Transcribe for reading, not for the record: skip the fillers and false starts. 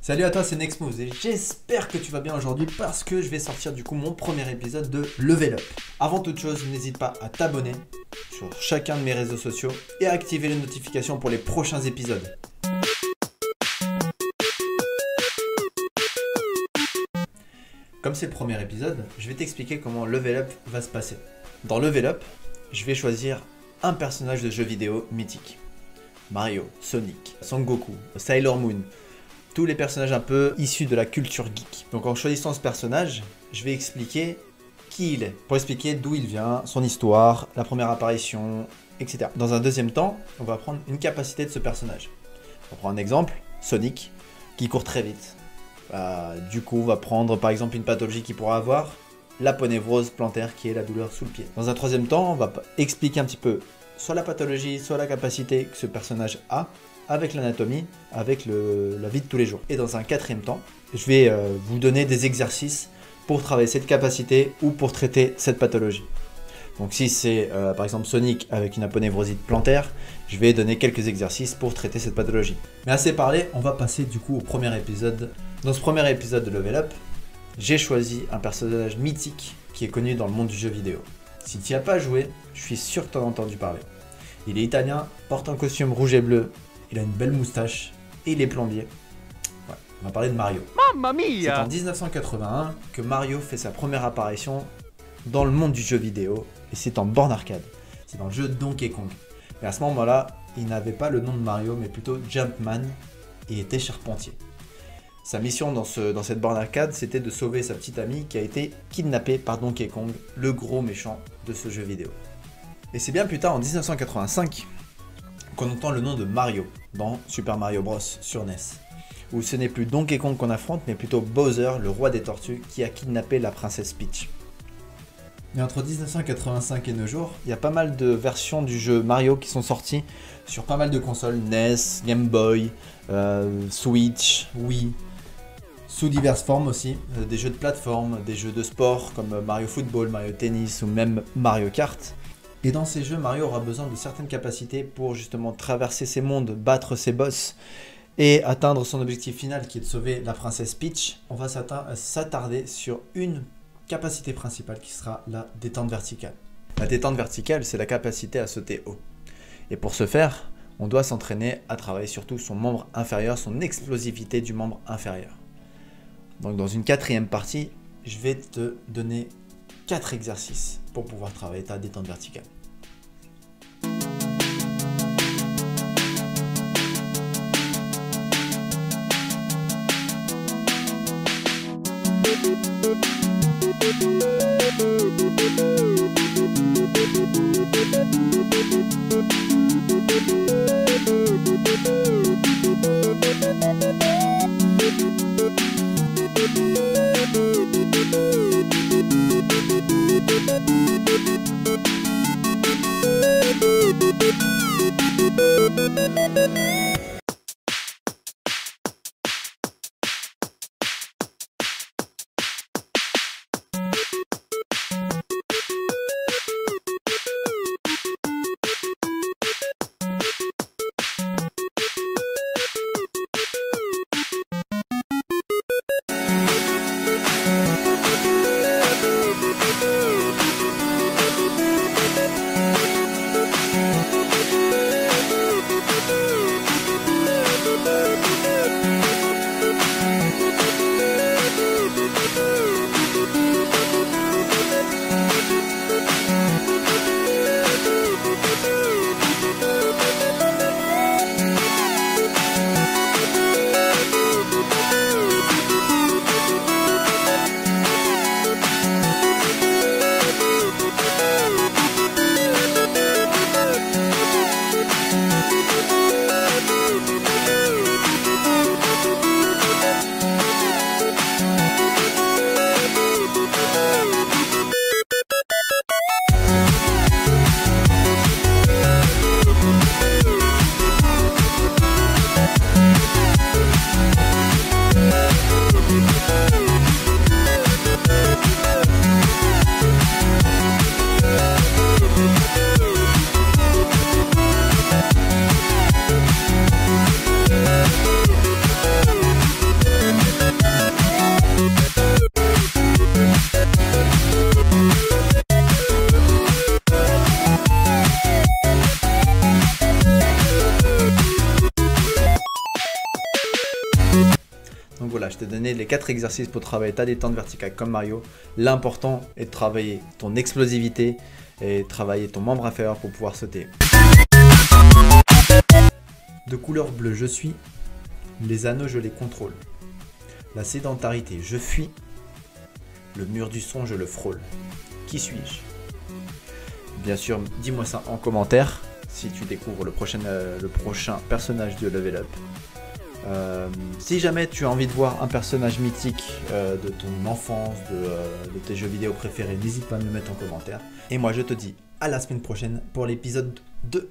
Salut à toi, c'est Nextmoves et j'espère que tu vas bien aujourd'hui parce que je vais sortir du coup mon premier épisode de Level Up. Avant toute chose, n'hésite pas à t'abonner sur chacun de mes réseaux sociaux et à activer les notifications pour les prochains épisodes. Comme c'est le premier épisode, je vais t'expliquer comment Level Up va se passer. Dans Level Up, je vais choisir un personnage de jeu vidéo mythique. Mario, Sonic, Son Goku, Sailor Moon, tous les personnages un peu issus de la culture geek. Donc en choisissant ce personnage, je vais expliquer qui il est, pour expliquer d'où il vient, son histoire, la première apparition, etc. Dans un deuxième temps, on va prendre une capacité de ce personnage. On prend un exemple, Sonic, qui court très vite. Du coup, on va prendre par exemple une pathologie qu'il pourra avoir, l'aponévrose plantaire qui est la douleur sous le pied. Dans un troisième temps, on va expliquer un petit peu soit la pathologie, soit la capacité que ce personnage a, avec l'anatomie, avec la vie de tous les jours. Et dans un quatrième temps, je vais vous donner des exercices pour travailler cette capacité ou pour traiter cette pathologie. Donc si c'est par exemple Sonic avec une aponévrosite plantaire, je vais donner quelques exercices pour traiter cette pathologie. Mais assez parlé, on va passer du coup au premier épisode. Dans ce premier épisode de Level Up, j'ai choisi un personnage mythique qui est connu dans le monde du jeu vidéo. Si tu n'y as pas joué, je suis sûr que tu en as entendu parler. Il est italien, porte un costume rouge et bleu, il a une belle moustache et il est plombier. Ouais, on va parler de Mario. Mamma mia! C'est en 1981 que Mario fait sa première apparition dans le monde du jeu vidéo et c'est en borne arcade. C'est dans le jeu Donkey Kong. Et à ce moment-là, il n'avait pas le nom de Mario mais plutôt Jumpman et était charpentier. Sa mission dans cette borne arcade, c'était de sauver sa petite amie qui a été kidnappée par Donkey Kong, le gros méchant de ce jeu vidéo. Et c'est bien plus tard, en 1985, qu'on entend le nom de Mario dans Super Mario Bros sur NES, où ce n'est plus Donkey Kong qu'on affronte, mais plutôt Bowser, le roi des tortues, qui a kidnappé la princesse Peach. Mais entre 1985 et nos jours, il y a pas mal de versions du jeu Mario qui sont sorties sur pas mal de consoles, NES, Game Boy, Switch, Wii, sous diverses formes aussi, des jeux de plateforme, des jeux de sport comme Mario Football, Mario Tennis ou même Mario Kart. Et dans ces jeux, Mario aura besoin de certaines capacités pour justement traverser ces mondes, battre ses boss et atteindre son objectif final qui est de sauver la princesse Peach. On va s'attarder sur une capacité principale qui sera la détente verticale. La détente verticale, c'est la capacité à sauter haut. Et pour ce faire, on doit s'entraîner à travailler surtout son membre inférieur, son explosivité du membre inférieur. Donc dans une quatrième partie, je vais te donner 4 exercices pour pouvoir travailler ta détente verticale. Donc voilà, je t'ai donné les 4 exercices pour travailler ta détente verticale comme Mario. L'important est de travailler ton explosivité et travailler ton membre inférieur pour pouvoir sauter. De couleur bleue, je suis. Les anneaux, je les contrôle. La sédentarité, je fuis. Le mur du son, je le frôle. Qui suis-je? Bien sûr, dis-moi ça en commentaire si tu découvres le prochain personnage de Level Up. Si jamais tu as envie de voir un personnage mythique de ton enfance, de tes jeux vidéo préférés, n'hésite pas à me le mettre en commentaire. Et moi je te dis à la semaine prochaine pour l'épisode 2.